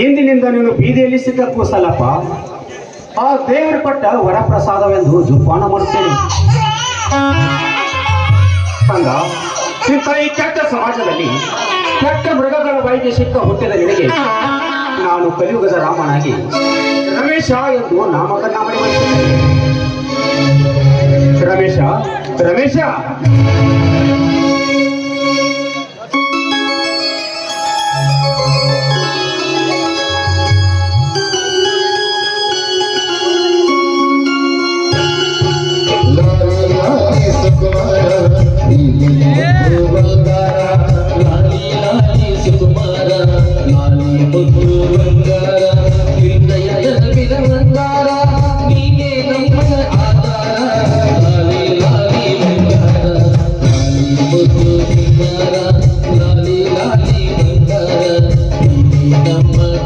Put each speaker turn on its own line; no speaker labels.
ಇಂದಿನಿಂದ ನೀನು ಬೀದಿಯಲ್ಲಿ ಸಿಕ್ಕ ಕೂಸಲ್ಲಪ್ಪ, ಆ ದೇವರು ಕೊಟ್ಟ ವರಪ್ರಸಾದವೆಂದು ಜೋಪಾನ ಮಾಡುತ್ತೇನೆ. ಕಂದ, ಇಂಥ ಈ ಕೆಟ್ಟ ಸಮಾಜದಲ್ಲಿ ಕೆಟ್ಟ ಮೃಗಗಳ ಬಾಯಿಗೆ ಸಿಕ್ಕ ಹುಟ್ಟಿದ ನಿನಗೆ ನಾನು ಕಲಿಯುಗದ ರಾಮನಾಗಿ ರಮೇಶ ಎಂದು ನಾಮಕರಣ ಮಾಡಿ ಬಯಸುತ್ತೇನೆ. ರಮೇಶ, ರಮೇಶ.
Come on.